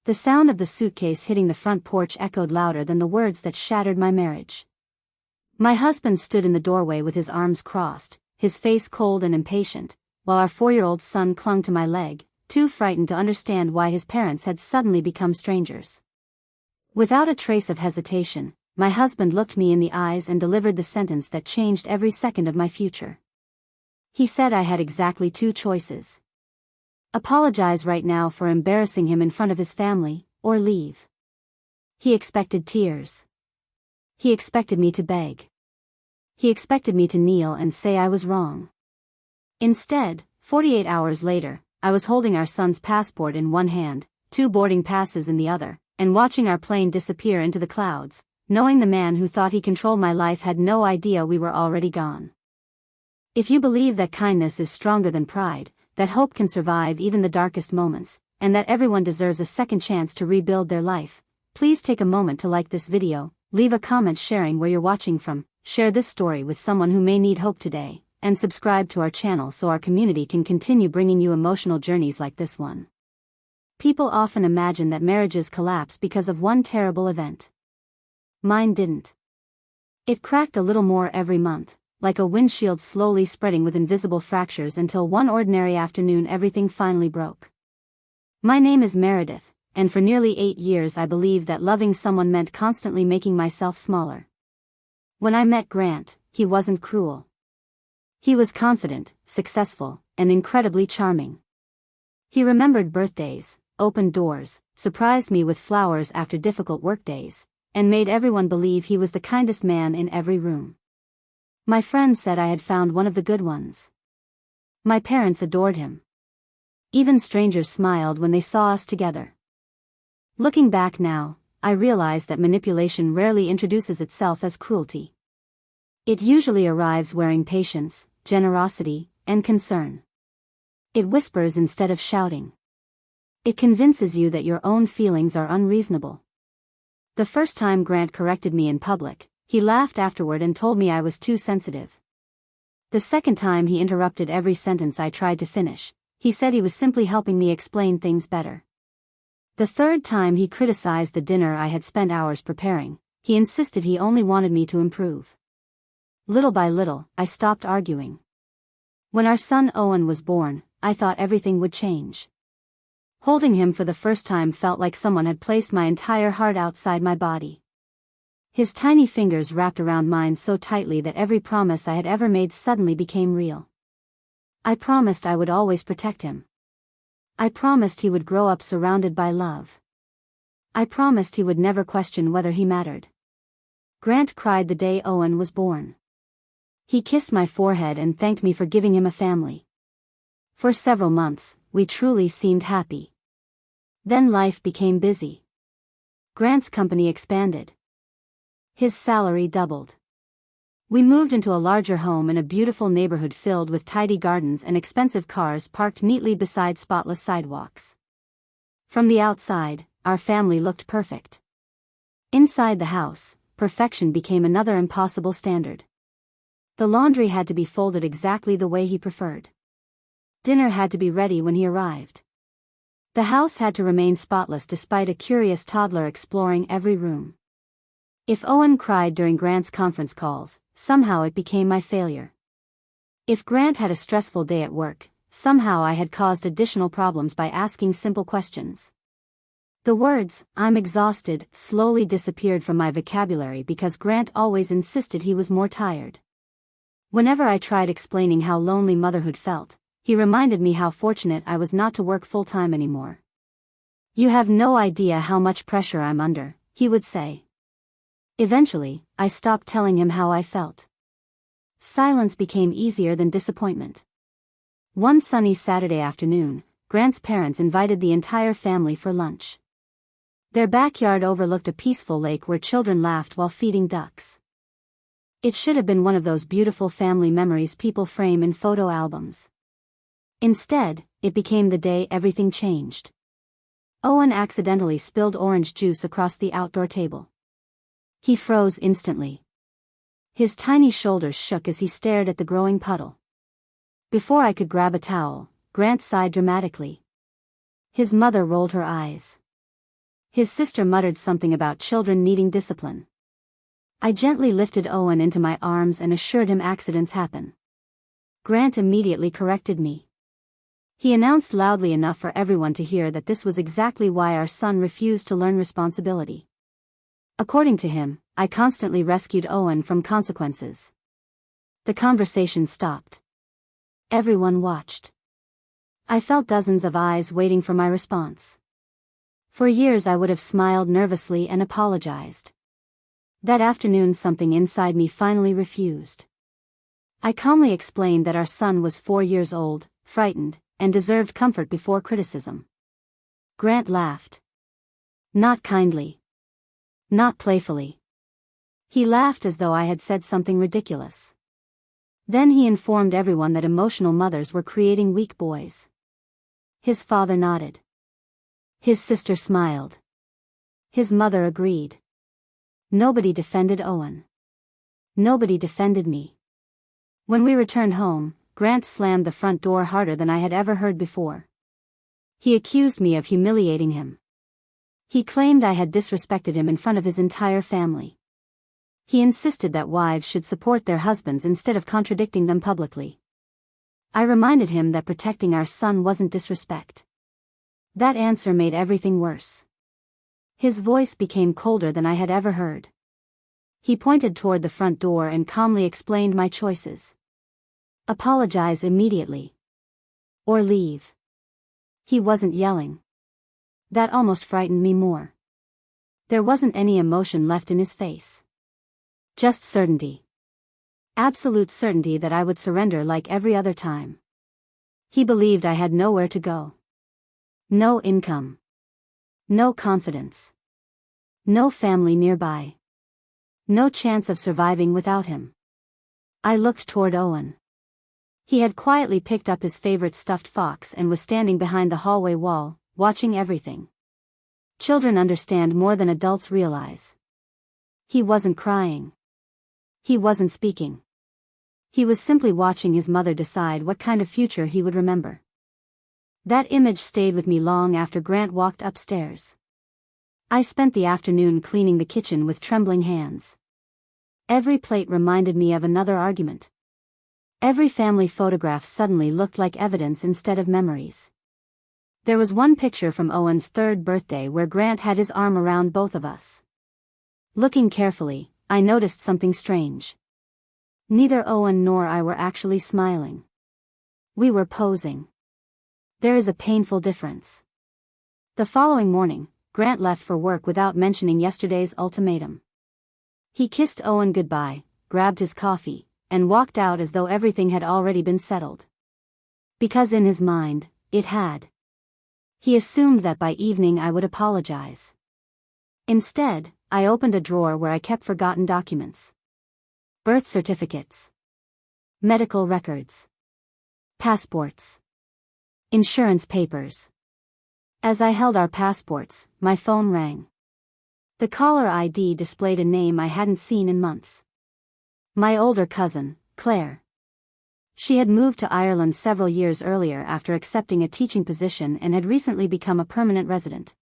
The sound of the suitcase hitting the front porch echoed louder than the words that shattered my marriage. My husband stood in the doorway with his arms crossed, his face cold and impatient, while our 4-year-old son clung to my leg, too frightened to understand why his parents had suddenly become strangers. Without a trace of hesitation, my husband looked me in the eyes and delivered the sentence that changed every second of my future. He said I had exactly 2 choices. Apologize right now for embarrassing him in front of his family, or leave. He expected tears. He expected me to beg. He expected me to kneel and say I was wrong. Instead, 48 hours later, I was holding our son's passport in one hand, 2 boarding passes in the other, and watching our plane disappear into the clouds, knowing the man who thought he controlled my life had no idea we were already gone. If you believe that kindness is stronger than pride, that hope can survive even the darkest moments, and that everyone deserves a second chance to rebuild their life, please take a moment to like this video, leave a comment sharing where you're watching from, share this story with someone who may need hope today, and subscribe to our channel so our community can continue bringing you emotional journeys like this one. People often imagine that marriages collapse because of one terrible event. Mine didn't. It cracked a little more every month, like a windshield slowly spreading with invisible fractures until one ordinary afternoon everything finally broke. My name is Meredith, and for nearly 8 years I believed that loving someone meant constantly making myself smaller. When I met Grant, he wasn't cruel. He was confident, successful, and incredibly charming. He remembered birthdays, opened doors, surprised me with flowers after difficult workdays, and made everyone believe he was the kindest man in every room. My friends said I had found one of the good ones. My parents adored him. Even strangers smiled when they saw us together. Looking back now, I realize that manipulation rarely introduces itself as cruelty. It usually arrives wearing patience, generosity, and concern. It whispers instead of shouting. It convinces you that your own feelings are unreasonable. The first time Grant corrected me in public, he laughed afterward and told me I was too sensitive. The second time he interrupted every sentence I tried to finish, he said he was simply helping me explain things better. The third time he criticized the dinner I had spent hours preparing, he insisted he only wanted me to improve. Little by little, I stopped arguing. When our son Owen was born, I thought everything would change. Holding him for the first time felt like someone had placed my entire heart outside my body. His tiny fingers wrapped around mine so tightly that every promise I had ever made suddenly became real. I promised I would always protect him. I promised he would grow up surrounded by love. I promised he would never question whether he mattered. Grant cried the day Owen was born. He kissed my forehead and thanked me for giving him a family. For several months, we truly seemed happy. Then life became busy. Grant's company expanded. His salary doubled. We moved into a larger home in a beautiful neighborhood filled with tidy gardens and expensive cars parked neatly beside spotless sidewalks. From the outside, our family looked perfect. Inside the house, perfection became another impossible standard. The laundry had to be folded exactly the way he preferred. Dinner had to be ready when he arrived. The house had to remain spotless despite a curious toddler exploring every room. If Owen cried during Grant's conference calls, somehow it became my failure. If Grant had a stressful day at work, somehow I had caused additional problems by asking simple questions. The words, "I'm exhausted," slowly disappeared from my vocabulary because Grant always insisted he was more tired. Whenever I tried explaining how lonely motherhood felt, he reminded me how fortunate I was not to work full-time anymore. "You have no idea how much pressure I'm under," he would say. Eventually, I stopped telling him how I felt. Silence became easier than disappointment. One sunny Saturday afternoon, Grant's parents invited the entire family for lunch. Their backyard overlooked a peaceful lake where children laughed while feeding ducks. It should have been one of those beautiful family memories people frame in photo albums. Instead, it became the day everything changed. Owen accidentally spilled orange juice across the outdoor table. He froze instantly. His tiny shoulders shook as he stared at the growing puddle. Before I could grab a towel, Grant sighed dramatically. His mother rolled her eyes. His sister muttered something about children needing discipline. I gently lifted Owen into my arms and assured him accidents happen. Grant immediately corrected me. He announced loudly enough for everyone to hear that this was exactly why our son refused to learn responsibility. According to him, I constantly rescued Owen from consequences. The conversation stopped. Everyone watched. I felt dozens of eyes waiting for my response. For years I would have smiled nervously and apologized. That afternoon something inside me finally refused. I calmly explained that our son was 4 years old, frightened, and deserved comfort before criticism. Grant laughed. Not kindly. Not playfully. He laughed as though I had said something ridiculous. Then he informed everyone that emotional mothers were creating weak boys. His father nodded. His sister smiled. His mother agreed. Nobody defended Owen. Nobody defended me. When we returned home, Grant slammed the front door harder than I had ever heard before. He accused me of humiliating him. He claimed I had disrespected him in front of his entire family. He insisted that wives should support their husbands instead of contradicting them publicly. I reminded him that protecting our son wasn't disrespect. That answer made everything worse. His voice became colder than I had ever heard. He pointed toward the front door and calmly explained my choices. Apologize immediately. Or leave. He wasn't yelling. That almost frightened me more. There wasn't any emotion left in his face. Just certainty. Absolute certainty that I would surrender like every other time. He believed I had nowhere to go. No income. No confidence. No family nearby. No chance of surviving without him. I looked toward Owen. He had quietly picked up his favorite stuffed fox and was standing behind the hallway wall, watching everything. Children understand more than adults realize. He wasn't crying. He wasn't speaking. He was simply watching his mother decide what kind of future he would remember. That image stayed with me long after Grant walked upstairs. I spent the afternoon cleaning the kitchen with trembling hands. Every plate reminded me of another argument. Every family photograph suddenly looked like evidence instead of memories. There was one picture from Owen's 3rd birthday where Grant had his arm around both of us. Looking carefully, I noticed something strange. Neither Owen nor I were actually smiling. We were posing. There is a painful difference. The following morning, Grant left for work without mentioning yesterday's ultimatum. He kissed Owen goodbye, grabbed his coffee, and walked out as though everything had already been settled. Because in his mind, it had. He assumed that by evening I would apologize. Instead, I opened a drawer where I kept forgotten documents. Birth certificates. Medical records. Passports. Insurance papers. As I held our passports, my phone rang. The caller ID displayed a name I hadn't seen in months. My older cousin, Claire. She had moved to Ireland several years earlier after accepting a teaching position and had recently become a permanent resident.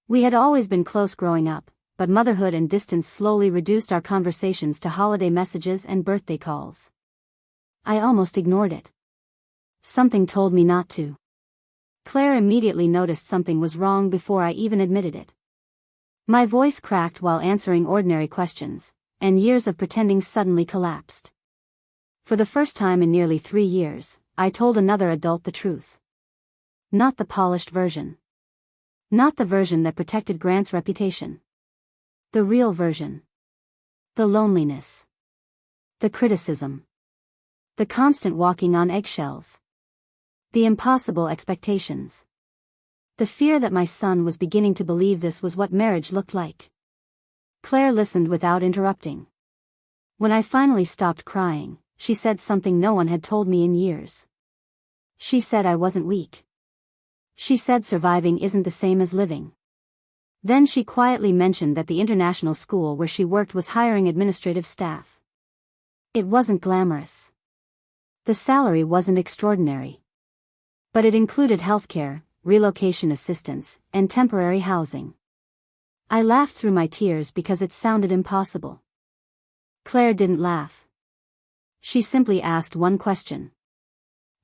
We had always been close growing up, but motherhood and distance slowly reduced our conversations to holiday messages and birthday calls. I almost ignored it. Something told me not to. Claire immediately noticed something was wrong before I even admitted it. My voice cracked while answering ordinary questions, and years of pretending suddenly collapsed. For the first time in nearly 3 years, I told another adult the truth. Not the polished version. Not the version that protected Grant's reputation. The real version. The loneliness. The criticism. The constant walking on eggshells. The impossible expectations. The fear that my son was beginning to believe this was what marriage looked like. Claire listened without interrupting. When I finally stopped crying, she said something no one had told me in years. She said I wasn't weak. She said surviving isn't the same as living. Then she quietly mentioned that the international school where she worked was hiring administrative staff. It wasn't glamorous. The salary wasn't extraordinary. But it included healthcare, relocation assistance, and temporary housing. I laughed through my tears because it sounded impossible. Claire didn't laugh. She simply asked one question.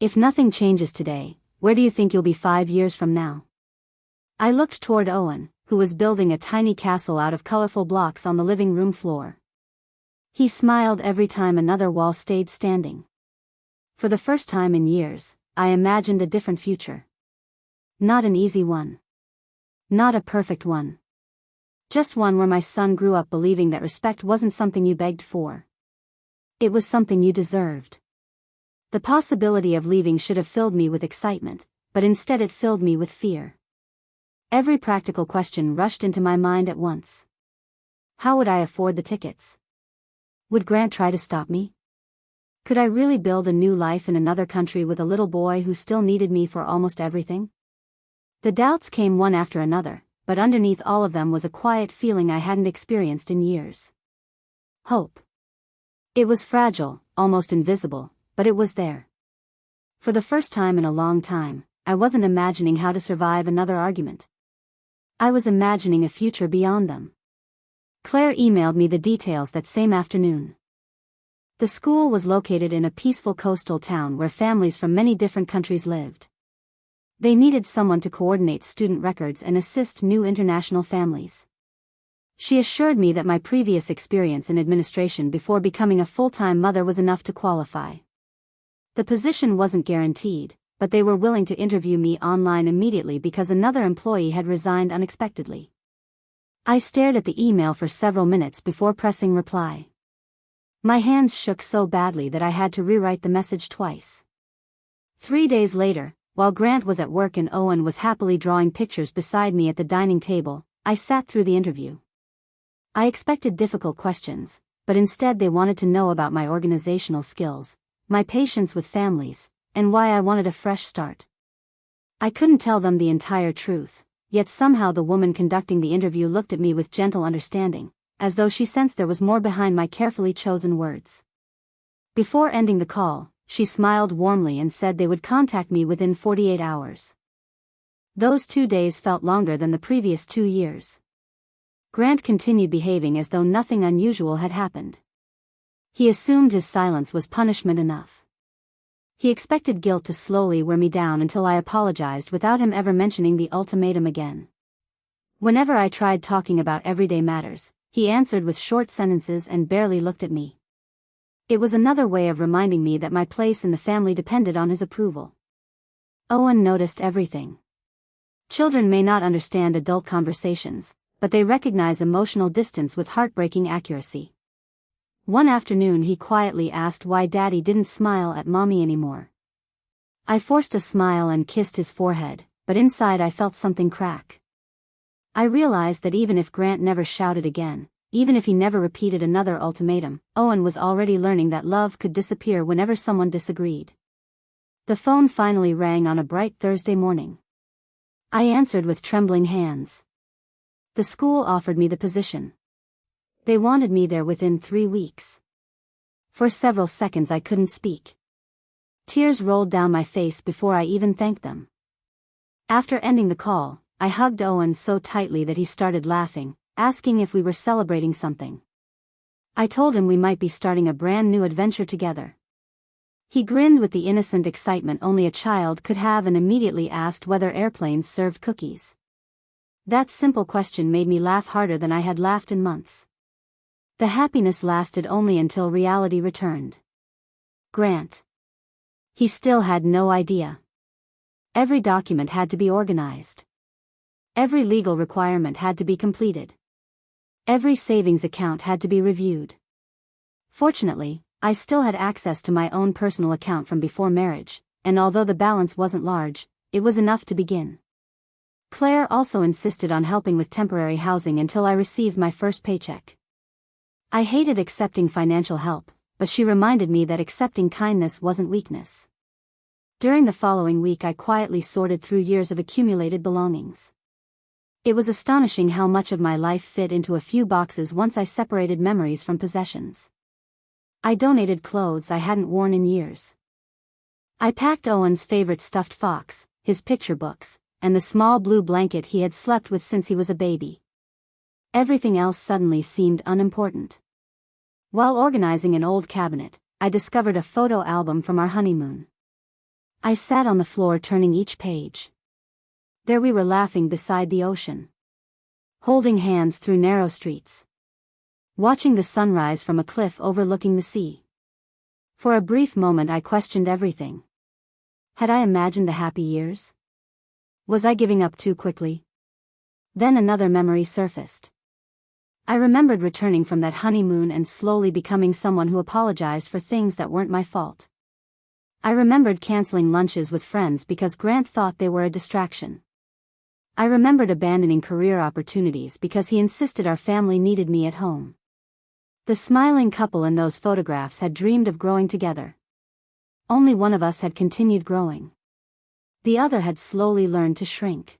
If nothing changes today, where do you think you'll be 5 years from now? I looked toward Owen, who was building a tiny castle out of colorful blocks on the living room floor. He smiled every time another wall stayed standing. For the first time in years, I imagined a different future. Not an easy one. Not a perfect one. Just one where my son grew up believing that respect wasn't something you begged for. It was something you deserved. The possibility of leaving should have filled me with excitement, but instead it filled me with fear. Every practical question rushed into my mind at once. How would I afford the tickets? Would Grant try to stop me? Could I really build a new life in another country with a little boy who still needed me for almost everything? The doubts came one after another, but underneath all of them was a quiet feeling I hadn't experienced in years. Hope. It was fragile, almost invisible, but it was there. For the first time in a long time, I wasn't imagining how to survive another argument. I was imagining a future beyond them. Claire emailed me the details that same afternoon. The school was located in a peaceful coastal town where families from many different countries lived. They needed someone to coordinate student records and assist new international families. She assured me that my previous experience in administration before becoming a full-time mother was enough to qualify. The position wasn't guaranteed, but they were willing to interview me online immediately because another employee had resigned unexpectedly. I stared at the email for several minutes before pressing reply. My hands shook so badly that I had to rewrite the message twice. 3 days later, while Grant was at work and Owen was happily drawing pictures beside me at the dining table, I sat through the interview. I expected difficult questions, but instead they wanted to know about my organizational skills, my patience with families, and why I wanted a fresh start. I couldn't tell them the entire truth, yet somehow the woman conducting the interview looked at me with gentle understanding, as though she sensed there was more behind my carefully chosen words. Before ending the call, she smiled warmly and said they would contact me within 48 hours. Those 2 days felt longer than the previous 2 years. Grant continued behaving as though nothing unusual had happened. He assumed his silence was punishment enough. He expected guilt to slowly wear me down until I apologized without him ever mentioning the ultimatum again. Whenever I tried talking about everyday matters, he answered with short sentences and barely looked at me. It was another way of reminding me that my place in the family depended on his approval. Owen noticed everything. Children may not understand adult conversations, but they recognize emotional distance with heartbreaking accuracy. One afternoon he quietly asked why Daddy didn't smile at Mommy anymore. I forced a smile and kissed his forehead, but inside I felt something crack. I realized that even if Grant never shouted again, even if he never repeated another ultimatum, Owen was already learning that love could disappear whenever someone disagreed. The phone finally rang on a bright Thursday morning. I answered with trembling hands. The school offered me the position. They wanted me there within 3 weeks. For several seconds I couldn't speak. Tears rolled down my face before I even thanked them. After ending the call, I hugged Owen so tightly that he started laughing, asking if we were celebrating something. I told him we might be starting a brand new adventure together. He grinned with the innocent excitement only a child could have and immediately asked whether airplanes served cookies. That simple question made me laugh harder than I had laughed in months. The happiness lasted only until reality returned. Grant. He still had no idea. Every document had to be organized. Every legal requirement had to be completed. Every savings account had to be reviewed. Fortunately, I still had access to my own personal account from before marriage, and although the balance wasn't large, it was enough to begin. Claire also insisted on helping with temporary housing until I received my first paycheck. I hated accepting financial help, but she reminded me that accepting kindness wasn't weakness. During the following week I quietly sorted through years of accumulated belongings. It was astonishing how much of my life fit into a few boxes once I separated memories from possessions. I donated clothes I hadn't worn in years. I packed Owen's favorite stuffed fox, his picture books, and the small blue blanket he had slept with since he was a baby. Everything else suddenly seemed unimportant. While organizing an old cabinet, I discovered a photo album from our honeymoon. I sat on the floor turning each page. There we were laughing beside the ocean. Holding hands through narrow streets. Watching the sunrise from a cliff overlooking the sea. For a brief moment I questioned everything. Had I imagined the happy years? Was I giving up too quickly? Then another memory surfaced. I remembered returning from that honeymoon and slowly becoming someone who apologized for things that weren't my fault. I remembered canceling lunches with friends because Grant thought they were a distraction. I remembered abandoning career opportunities because he insisted our family needed me at home. The smiling couple in those photographs had dreamed of growing together. Only one of us had continued growing. The other had slowly learned to shrink.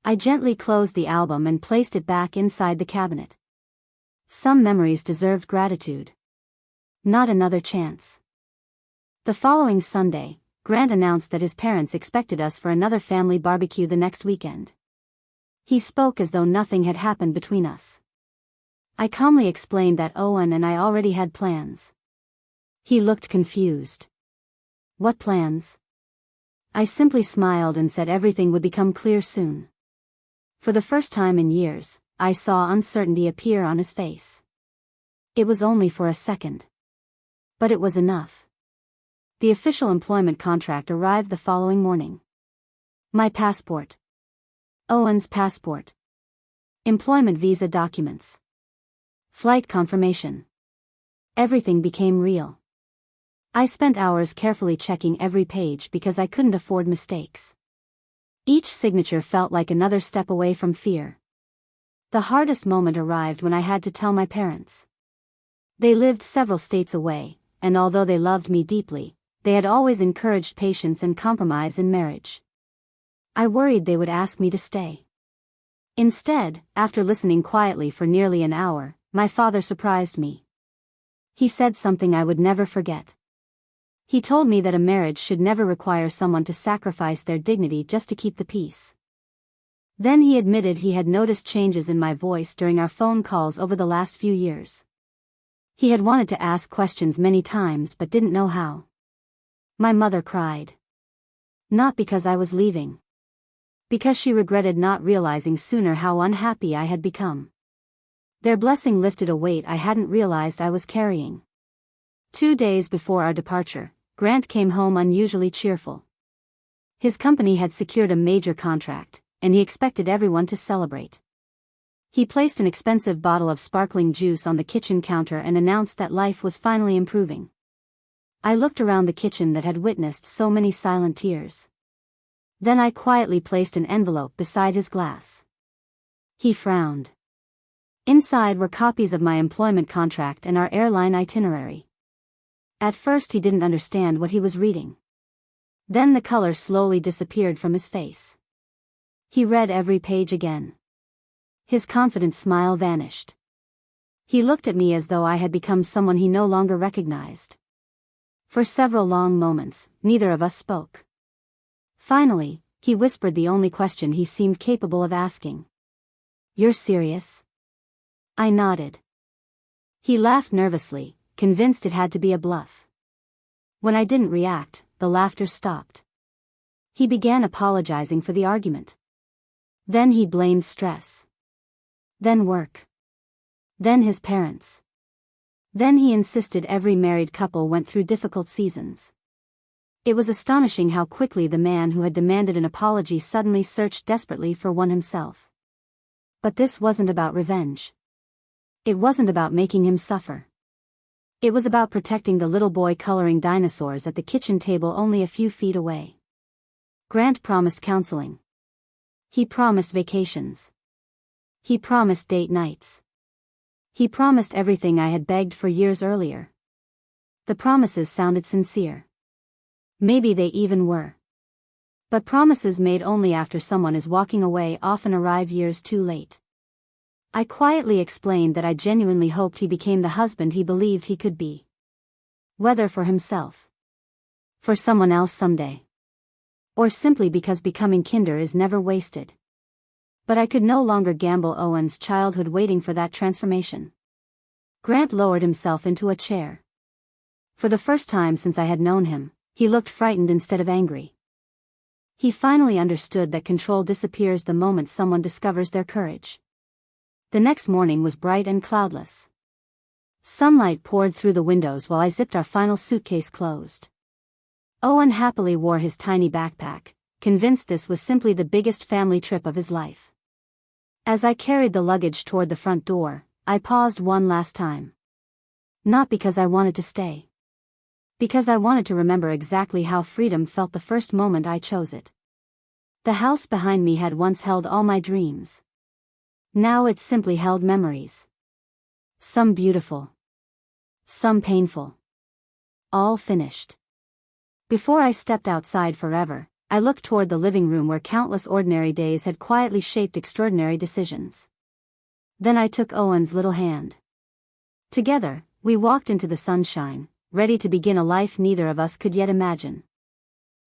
I gently closed the album and placed it back inside the cabinet. Some memories deserved gratitude. Not another chance. The following Sunday, Grant announced that his parents expected us for another family barbecue the next weekend. He spoke as though nothing had happened between us. I calmly explained that Owen and I already had plans. He looked confused. What plans? I simply smiled and said everything would become clear soon. For the first time in years, I saw uncertainty appear on his face. It was only for a second. But it was enough. The official employment contract arrived the following morning. My passport. Owen's passport. Employment visa documents. Flight confirmation. Everything became real. I spent hours carefully checking every page because I couldn't afford mistakes. Each signature felt like another step away from fear. The hardest moment arrived when I had to tell my parents. They lived several states away, and although they loved me deeply, they had always encouraged patience and compromise in marriage. I worried they would ask me to stay. Instead, after listening quietly for nearly an hour, my father surprised me. He said something I would never forget. He told me that a marriage should never require someone to sacrifice their dignity just to keep the peace. Then he admitted he had noticed changes in my voice during our phone calls over the last few years. He had wanted to ask questions many times but didn't know how. My mother cried. Not because I was leaving. Because she regretted not realizing sooner how unhappy I had become. Their blessing lifted a weight I hadn't realized I was carrying. 2 days before our departure, Grant came home unusually cheerful. His company had secured a major contract, and he expected everyone to celebrate. He placed an expensive bottle of sparkling juice on the kitchen counter and announced that life was finally improving. I looked around the kitchen that had witnessed so many silent tears. Then I quietly placed an envelope beside his glass. He frowned. Inside were copies of my employment contract and our airline itinerary. At first he didn't understand what he was reading. Then the color slowly disappeared from his face. He read every page again. His confident smile vanished. He looked at me as though I had become someone he no longer recognized. For several long moments, neither of us spoke. Finally, he whispered the only question he seemed capable of asking. "You're serious?" I nodded. He laughed nervously, convinced it had to be a bluff. When I didn't react, the laughter stopped. He began apologizing for the argument. Then he blamed stress. Then work. Then his parents. Then he insisted every married couple went through difficult seasons. It was astonishing how quickly the man who had demanded an apology suddenly searched desperately for one himself. But this wasn't about revenge. It wasn't about making him suffer. It was about protecting the little boy coloring dinosaurs at the kitchen table only a few feet away. Grant promised counseling. He promised vacations. He promised date nights. He promised everything I had begged for years earlier. The promises sounded sincere. Maybe they even were. But promises made only after someone is walking away often arrive years too late. I quietly explained that I genuinely hoped he became the husband he believed he could be. Whether for himself. For someone else someday. Or simply because becoming kinder is never wasted. But I could no longer gamble Owen's childhood waiting for that transformation. Grant lowered himself into a chair. For the first time since I had known him, he looked frightened instead of angry. He finally understood that control disappears the moment someone discovers their courage. The next morning was bright and cloudless. Sunlight poured through the windows while I zipped our final suitcase closed. Owen happily wore his tiny backpack, convinced this was simply the biggest family trip of his life. As I carried the luggage toward the front door, I paused one last time. Not because I wanted to stay. Because I wanted to remember exactly how freedom felt the first moment I chose it. The house behind me had once held all my dreams. Now it simply held memories. Some beautiful. Some painful. All finished. Before I stepped outside forever, I looked toward the living room where countless ordinary days had quietly shaped extraordinary decisions. Then I took Owen's little hand. Together, we walked into the sunshine, ready to begin a life neither of us could yet imagine.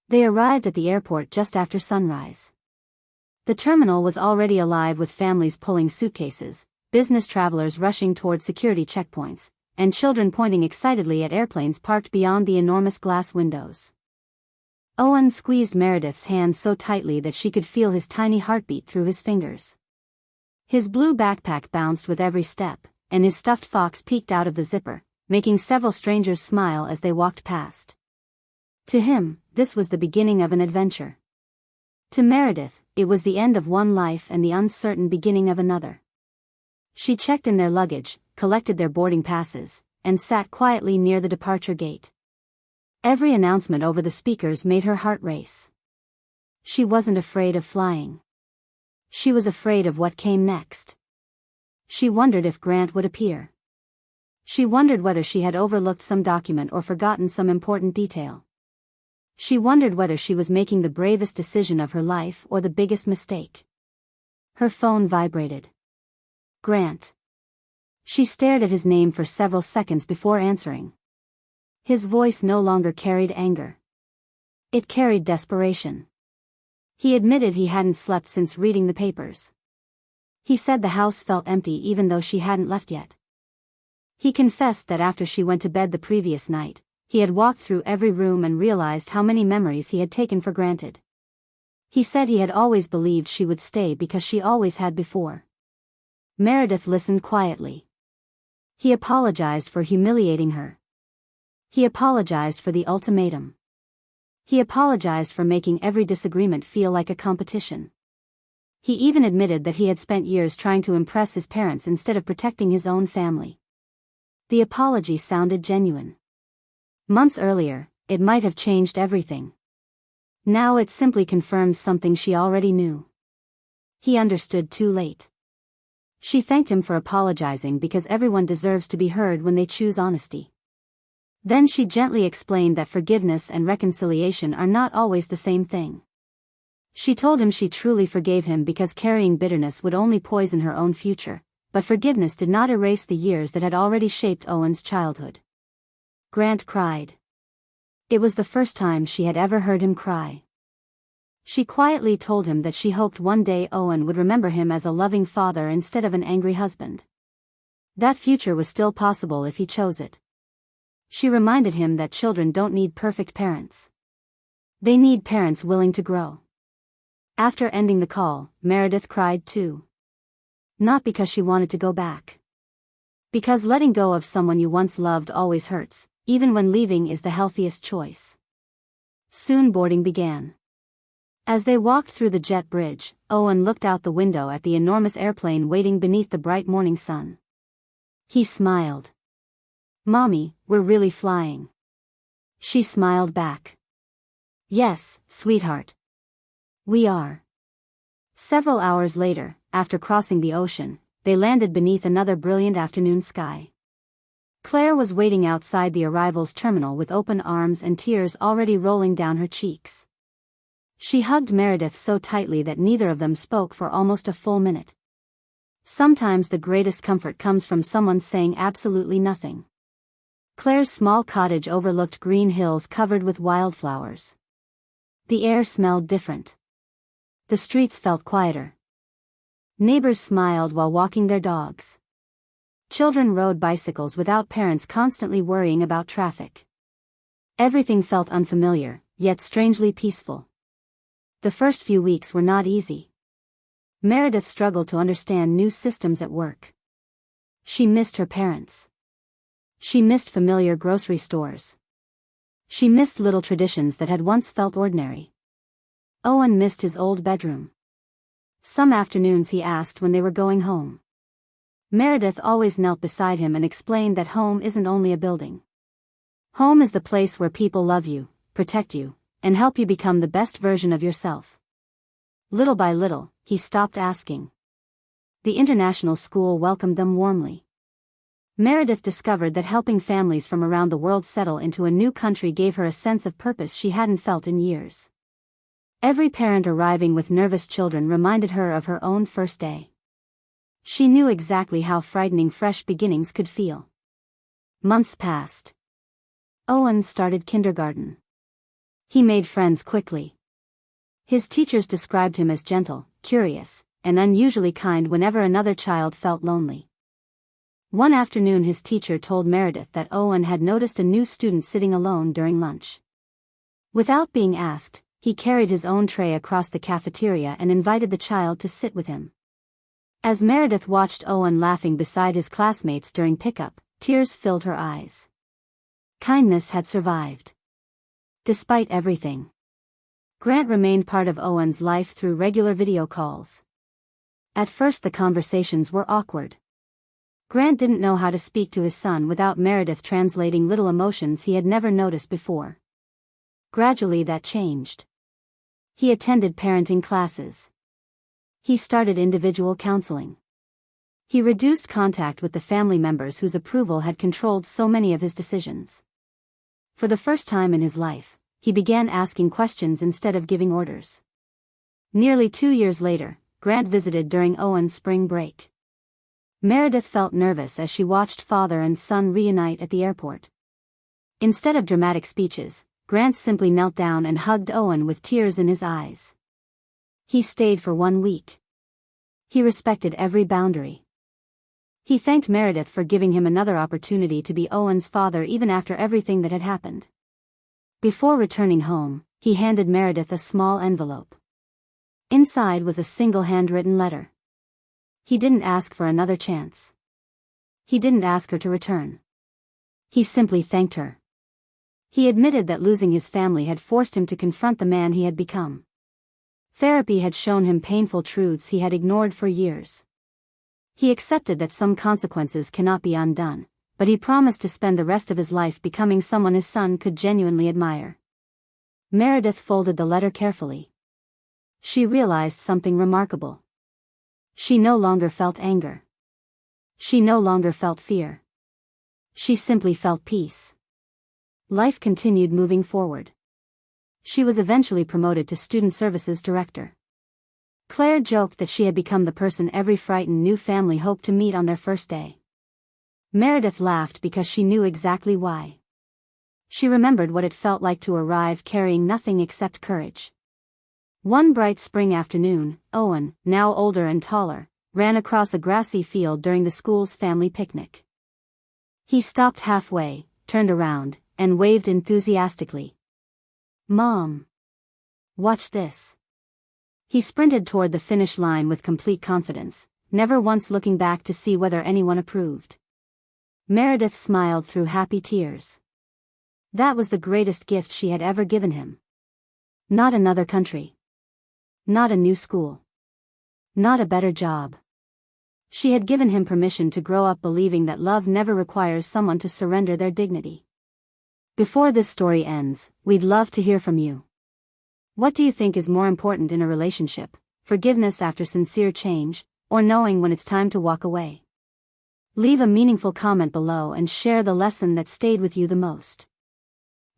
They arrived at the airport just after sunrise. The terminal was already alive with families pulling suitcases, business travelers rushing toward security checkpoints, and children pointing excitedly at airplanes parked beyond the enormous glass windows. Owen squeezed Meredith's hand so tightly that she could feel his tiny heartbeat through his fingers. His blue backpack bounced with every step, and his stuffed fox peeked out of the zipper, making several strangers smile as they walked past. To him, this was the beginning of an adventure. To Meredith, it was the end of one life and the uncertain beginning of another. She checked in their luggage, collected their boarding passes, and sat quietly near the departure gate. Every announcement over the speakers made her heart race. She wasn't afraid of flying. She was afraid of what came next. She wondered if Grant would appear. She wondered whether she had overlooked some document or forgotten some important detail. She wondered whether she was making the bravest decision of her life or the biggest mistake. Her phone vibrated. Grant. She stared at his name for several seconds before answering. His voice no longer carried anger. It carried desperation. He admitted he hadn't slept since reading the papers. He said the house felt empty even though she hadn't left yet. He confessed that after she went to bed the previous night, he had walked through every room and realized how many memories he had taken for granted. He said he had always believed she would stay because she always had before. Meredith listened quietly. He apologized for humiliating her. He apologized for the ultimatum. He apologized for making every disagreement feel like a competition. He even admitted that he had spent years trying to impress his parents instead of protecting his own family. The apology sounded genuine. Months earlier, it might have changed everything. Now it simply confirmed something she already knew. He understood too late. She thanked him for apologizing because everyone deserves to be heard when they choose honesty. Then she gently explained that forgiveness and reconciliation are not always the same thing. She told him she truly forgave him because carrying bitterness would only poison her own future, but forgiveness did not erase the years that had already shaped Owen's childhood. Grant cried. It was the first time she had ever heard him cry. She quietly told him that she hoped one day Owen would remember him as a loving father instead of an angry husband. That future was still possible if he chose it. She reminded him that children don't need perfect parents. They need parents willing to grow. After ending the call, Meredith cried too. Not because she wanted to go back. Because letting go of someone you once loved always hurts, even when leaving is the healthiest choice. Soon boarding began. As they walked through the jet bridge, Owen looked out the window at the enormous airplane waiting beneath the bright morning sun. He smiled. Mommy, we're really flying. She smiled back. Yes, sweetheart. We are. Several hours later, after crossing the ocean, they landed beneath another brilliant afternoon sky. Claire was waiting outside the arrivals terminal with open arms and tears already rolling down her cheeks. She hugged Meredith so tightly that neither of them spoke for almost a full minute. Sometimes the greatest comfort comes from someone saying absolutely nothing. Claire's small cottage overlooked green hills covered with wildflowers. The air smelled different. The streets felt quieter. Neighbors smiled while walking their dogs. Children rode bicycles without parents constantly worrying about traffic. Everything felt unfamiliar, yet strangely peaceful. The first few weeks were not easy. Meredith struggled to understand new systems at work. She missed her parents. She missed familiar grocery stores. She missed little traditions that had once felt ordinary. Owen missed his old bedroom. Some afternoons he asked when they were going home. Meredith always knelt beside him and explained that home isn't only a building. Home is the place where people love you, protect you, and help you become the best version of yourself. Little by little, he stopped asking. The international school welcomed them warmly. Meredith discovered that helping families from around the world settle into a new country gave her a sense of purpose she hadn't felt in years. Every parent arriving with nervous children reminded her of her own first day. She knew exactly how frightening fresh beginnings could feel. Months passed. Owen started kindergarten. He made friends quickly. His teachers described him as gentle, curious, and unusually kind whenever another child felt lonely. One afternoon his teacher told Meredith that Owen had noticed a new student sitting alone during lunch. Without being asked, he carried his own tray across the cafeteria and invited the child to sit with him. As Meredith watched Owen laughing beside his classmates during pickup, tears filled her eyes. Kindness had survived. Despite everything. Grant remained part of Owen's life through regular video calls. At first the conversations were awkward. Grant didn't know how to speak to his son without Meredith translating little emotions he had never noticed before. Gradually that changed. He attended parenting classes. He started individual counseling. He reduced contact with the family members whose approval had controlled so many of his decisions. For the first time in his life, he began asking questions instead of giving orders. Nearly 2 years later, Grant visited during Owen's spring break. Meredith felt nervous as she watched father and son reunite at the airport. Instead of dramatic speeches, Grant simply knelt down and hugged Owen with tears in his eyes. He stayed for 1 week. He respected every boundary. He thanked Meredith for giving him another opportunity to be Owen's father even after everything that had happened. Before returning home, he handed Meredith a small envelope. Inside was a single handwritten letter. He didn't ask for another chance. He didn't ask her to return. He simply thanked her. He admitted that losing his family had forced him to confront the man he had become. Therapy had shown him painful truths he had ignored for years. He accepted that some consequences cannot be undone, but he promised to spend the rest of his life becoming someone his son could genuinely admire. Meredith folded the letter carefully. She realized something remarkable. She no longer felt anger. She no longer felt fear. She simply felt peace. Life continued moving forward. She was eventually promoted to Student Services Director. Claire joked that she had become the person every frightened new family hoped to meet on their first day. Meredith laughed because she knew exactly why. She remembered what it felt like to arrive carrying nothing except courage. One bright spring afternoon, Owen, now older and taller, ran across a grassy field during the school's family picnic. He stopped halfway, turned around, and waved enthusiastically. "Mom! Watch this." He sprinted toward the finish line with complete confidence, never once looking back to see whether anyone approved. Meredith smiled through happy tears. That was the greatest gift she had ever given him. Not another country. Not a new school. Not a better job. She had given him permission to grow up believing that love never requires someone to surrender their dignity. Before this story ends, we'd love to hear from you. What do you think is more important in a relationship, forgiveness after sincere change, or knowing when it's time to walk away? Leave a meaningful comment below and share the lesson that stayed with you the most.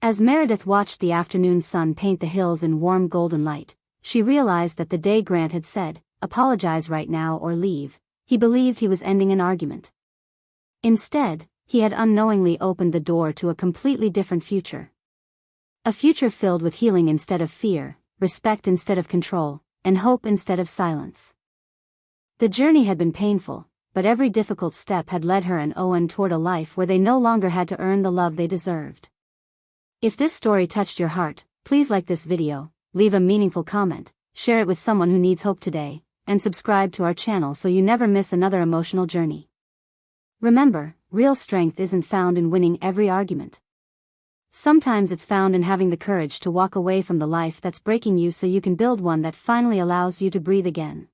As Meredith watched the afternoon sun paint the hills in warm golden light, she realized that the day Grant had said, "Apologize right now or leave," he believed he was ending an argument. Instead, he had unknowingly opened the door to a completely different future. A future filled with healing instead of fear, respect instead of control, and hope instead of silence. The journey had been painful, but every difficult step had led her and Owen toward a life where they no longer had to earn the love they deserved. If this story touched your heart, please like this video, leave a meaningful comment, share it with someone who needs hope today, and subscribe to our channel so you never miss another emotional journey. Remember, real strength isn't found in winning every argument. Sometimes it's found in having the courage to walk away from the life that's breaking you so you can build one that finally allows you to breathe again.